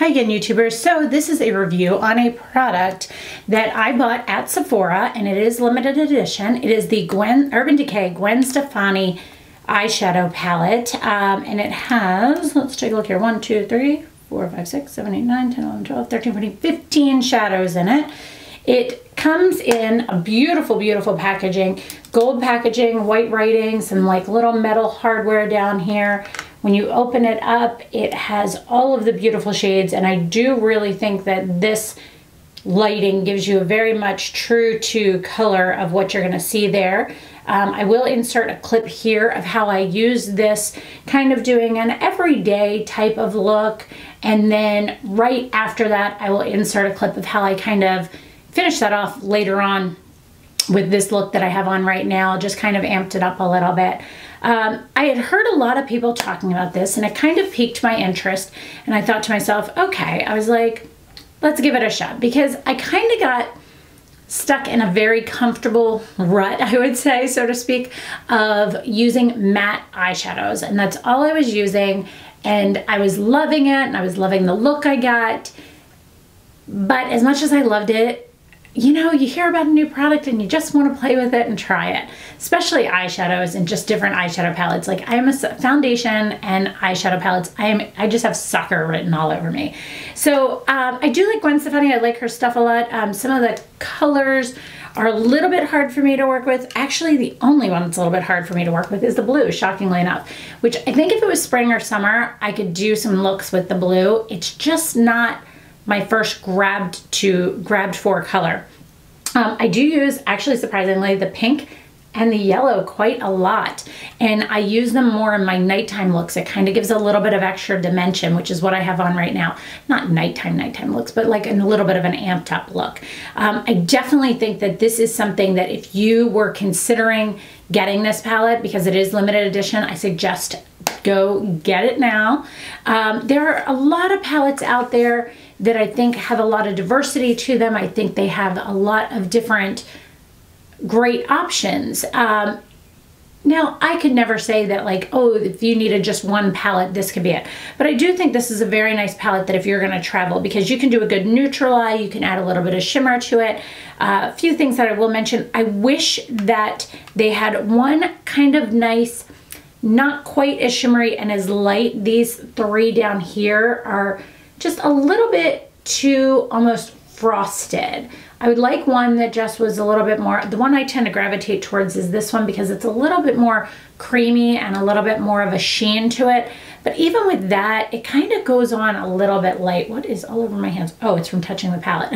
Hi again, YouTubers. So this is a review on a product that I bought at Sephora, and it is limited edition. It is the Urban Decay Gwen Stafani eyeshadow palette, and it has, let's take a look here, 1, 2, 3, 4, 5, 6, 7, 8, 9, 10, 11, 12, 13, 14, 15 shadows in it. It comes in a beautiful, beautiful packaging, gold packaging, white writing, some like little metal hardware down here. When you open it up, it has all of the beautiful shades, and I do really think that this lighting gives you a very much true to color of what you're going to see there. I will insert a clip here of how I use this, kind of doing an everyday type of look, and then right after that I will insert a clip of how I kind of finish that off later on with this look that I have on right now, just kind of amped it up a little bit. I had heard a lot of people talking about this, and it kind of piqued my interest, and I thought to myself, okay, I was like, let's give it a shot, because I kind of got stuck in a very comfortable rut, I would say, so to speak, of using matte eyeshadows, and that's all I was using, and I was loving it, and I was loving the look I got, but as much as I loved it, you know, you hear about a new product and you just want to play with it and try it, especially eyeshadows and just different eyeshadow palettes. Like, I am a foundation and eyeshadow palettes. I just have sucker written all over me. So I do like Gwen Stafani. I like her stuff a lot. Some of the colors are a little bit hard for me to work with. Actually, the only one that's a little bit hard for me to work with is the blue, shockingly enough, which I think if it was spring or summer, I could do some looks with the blue. It's just not my first grabbed for color. I do use, actually surprisingly, the pink and the yellow quite a lot, and I use them more in my nighttime looks. It kind of gives a little bit of extra dimension, which is what I have on right now. Not nighttime looks, but like a little bit of an amped up look. I definitely think that this is something that if you were considering getting this palette, because it is limited edition, I suggest go get it now. There are a lot of palettes out there that I think have a lot of diversity to them. I think they have a lot of different great options. Now, I could never say that, like, oh, if you needed just one palette, this could be it. But I do think this is a very nice palette that if you're gonna travel, because you can do a good neutral eye, you can add a little bit of shimmer to it. A few things that I will mention. I wish that they had one kind of nice, not quite as shimmery and as light. These three down here are just a little bit too almost frosted. I would like one that just was a little bit more, the one I tend to gravitate towards is this one, because it's a little bit more creamy and a little bit more of a sheen to it. But even with that, it kind of goes on a little bit light. What is all over my hands? Oh, it's from touching the palette.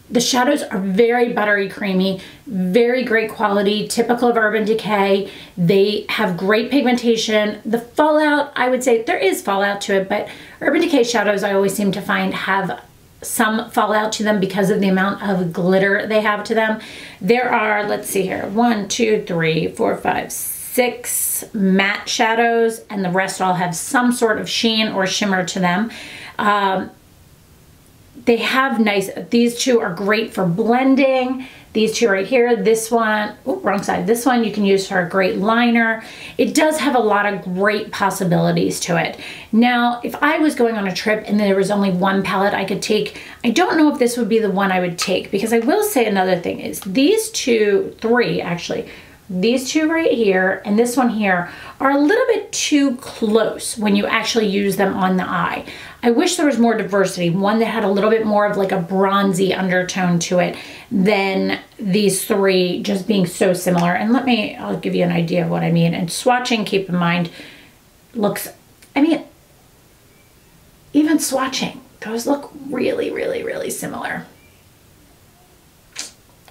The shadows are very buttery creamy, very great quality, typical of Urban Decay. They have great pigmentation. The fallout, I would say there is fallout to it, but Urban Decay shadows I always seem to find have some fallout to them because of the amount of glitter they have to them. There are, let's see here, 1, 2, 3, 4, 5, 6 matte shadows, and the rest all have some sort of sheen or shimmer to them. They have nice, these two are great for blending. These two right here, this one, oh, wrong side. This one you can use for a great liner. It does have a lot of great possibilities to it. Now, if I was going on a trip and there was only one palette I could take, I don't know if this would be the one I would take, because I will say another thing is these three actually, these two right here and this one here are a little bit too close when you actually use them on the eye. I wish there was more diversity, one that had a little bit more of like a bronzy undertone to it than these three just being so similar. And I'll give you an idea of what I mean. And swatching, keep in mind, looks, I mean, even swatching, those look really, really, really similar.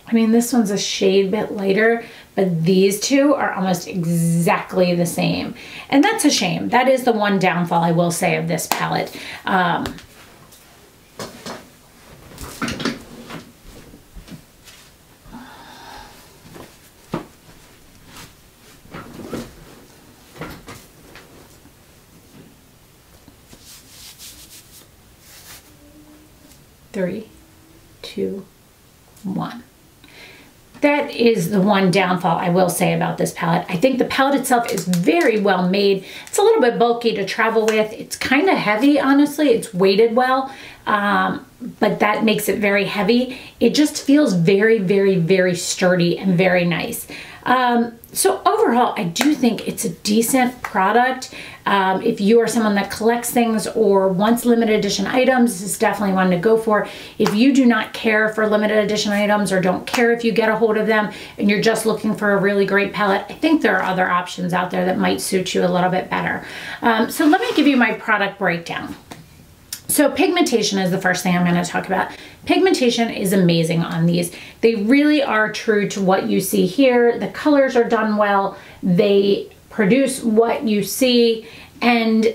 I mean, this one's a shade bit lighter, but these two are almost exactly the same. And that's a shame. That is the one downfall I will say of this palette. Three, two, one. That is the one downfall I will say about this palette. I think the palette itself is very well made. It's a little bit bulky to travel with. It's kind of heavy, honestly. It's weighted well, but that makes it very heavy. It just feels very, very, very sturdy and very nice. So overall, I do think it's a decent product. If you are someone that collects things or wants limited edition items, this is definitely one to go for. If you do not care for limited edition items or don't care if you get a hold of them and you're just looking for a really great palette, I think there are other options out there that might suit you a little bit better. So let me give you my product breakdown. So pigmentation is the first thing I'm going to talk about. Pigmentation is amazing on these. They really are true to what you see here. The colors are done well. They produce what you see, and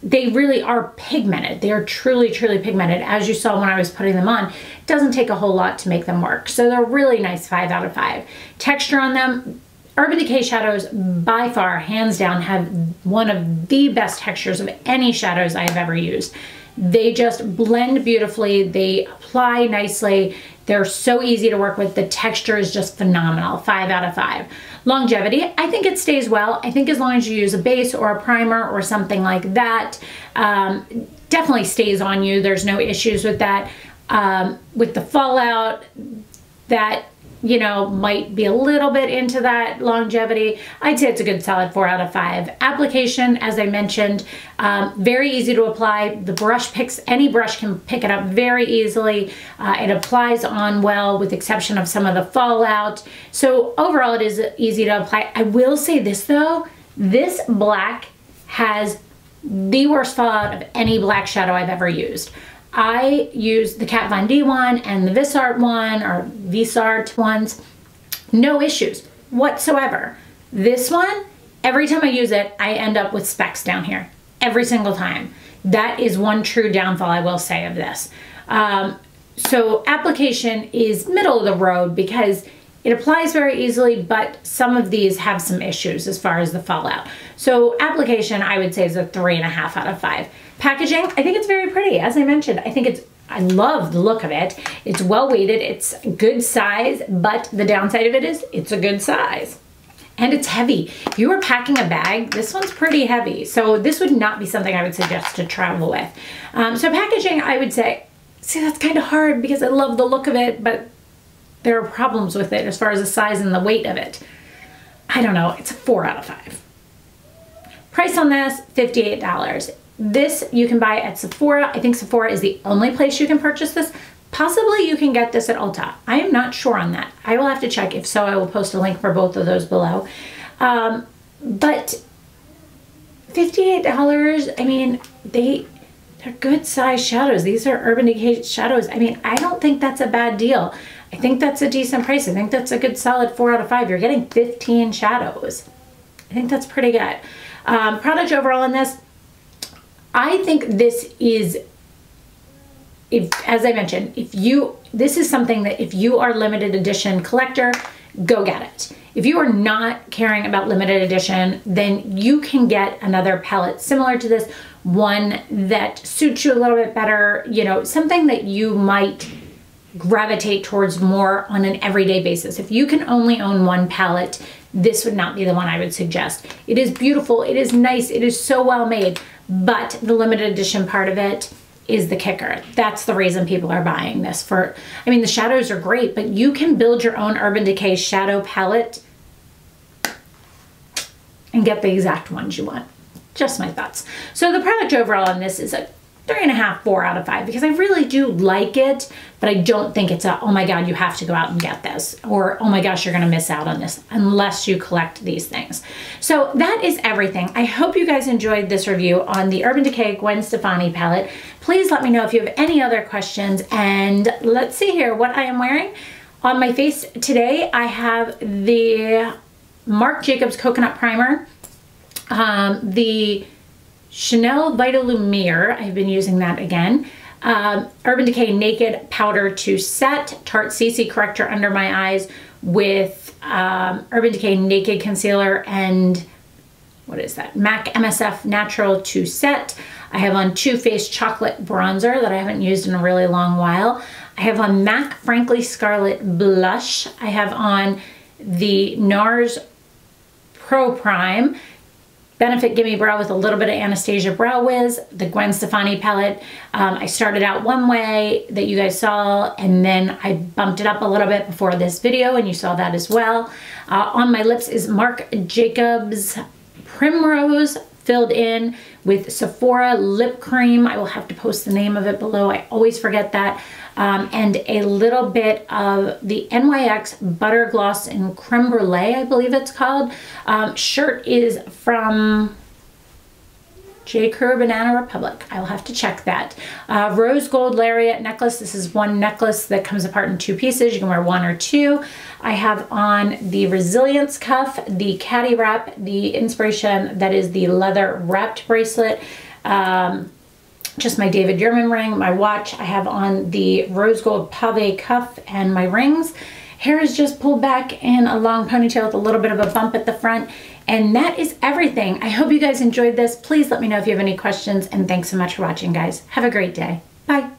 they really are pigmented. They are truly, truly pigmented. As you saw when I was putting them on, it doesn't take a whole lot to make them work. So they're really nice 5 out of 5. Texture on them, Urban Decay shadows by far, hands down, have one of the best textures of any shadows I have ever used. They just blend beautifully. They apply nicely. They're so easy to work with. The texture is just phenomenal. 5 out of 5. Longevity, I think it stays well. I think as long as you use a base or a primer or something like that, definitely stays on you. There's no issues with that. With the fallout, that, you know, might be a little bit into that longevity. I'd say it's a good solid 4 out of 5. Application, as I mentioned, very easy to apply. The brush any brush can pick it up very easily. It applies on well with the exception of some of the fallout. So overall it is easy to apply. I will say this though, this black has the worst fallout of any black shadow I've ever used. I use the Kat Von D one and the Vsart one, or Vsart ones. No issues whatsoever. This one, every time I use it, I end up with specks down here. Every single time. That is one true downfall I will say of this. So application is middle of the road because it applies very easily, but some of these have some issues as far as the fallout. So application, I would say, is a 3.5 out of 5. Packaging, I think it's very pretty. As I mentioned, I love the look of it. It's well weighted, it's a good size, but the downside of it is it's a good size. And it's heavy. If you were packing a bag, this one's pretty heavy. So this would not be something I would suggest to travel with. So packaging, I would say, see, that's kind of hard because I love the look of it, but there are problems with it as far as the size and the weight of it. I don't know, it's a 4 out of 5. Price on this, $58. This you can buy at Sephora. I think Sephora is the only place you can purchase this. Possibly you can get this at Ulta. I am not sure on that. I will have to check. If so, I will post a link for both of those below. But $58, I mean, they're good size shadows. These are Urban Decay shadows. I mean, I don't think that's a bad deal. I think that's a decent price. I think that's a good solid 4 out of 5. You're getting 15 shadows. I think that's pretty good. Product overall in this, I think this is, as I mentioned, this is something that if you are limited edition collector, go get it. If you are not caring about limited edition, then you can get another palette similar to this, one that suits you a little bit better, you know, something that you might gravitate towards more on an everyday basis. If you can only own one palette, this would not be the one I would suggest. It is beautiful, it is nice, it is so well made, but the limited edition part of it is the kicker. That's the reason people are buying this for. I mean, the shadows are great, but you can build your own Urban Decay shadow palette and get the exact ones you want. Just my thoughts. So the product overall on this is a 3.5, 4 out of 5 because I really do like it, but I don't think it's a, oh my God, you have to go out and get this, or oh my gosh, you're gonna miss out on this unless you collect these things. So that is everything. I hope you guys enjoyed this review on the Urban Decay Gwen Stafani palette. Please let me know if you have any other questions, and let's see here what I am wearing. On my face today, I have the Marc Jacobs Coconut Primer, the Chanel Vitalumiere, I've been using that again. Urban Decay Naked Powder to Set, Tarte CC Corrector under my eyes with Urban Decay Naked Concealer and, what is that? MAC MSF Natural to Set. I have on Too Faced Chocolate Bronzer that I haven't used in a really long while. I I have on MAC Frankly Scarlet Blush. I have on the NARS Pro Prime Benefit Gimme Brow with a little bit of Anastasia Brow Wiz, the Gwen Stafani palette. I started out one way that you guys saw, and then I bumped it up a little bit before this video, and you saw that as well. On my lips is Marc Jacobs Primrose, filled in with Sephora lip cream. I will have to post the name of it below. I always forget that. And a little bit of the NYX Butter Gloss in Creme Brulee, I believe it's called. Shirt is from J. Crew Banana Republic. I'll have to check that. Rose Gold Lariat necklace. This is one necklace that comes apart in 2 pieces. You can wear 1 or 2. I have on the Resilience cuff, the Caddy Wrap, the Inspiration, that is the leather wrapped bracelet. Just my David Yurman ring, my watch. I have on the Rose Gold Pave cuff and my rings. Hair is just pulled back in a long ponytail with a little bit of a bump at the front. And that is everything. I hope you guys enjoyed this. Please let me know if you have any questions. And thanks so much for watching, guys. Have a great day. Bye.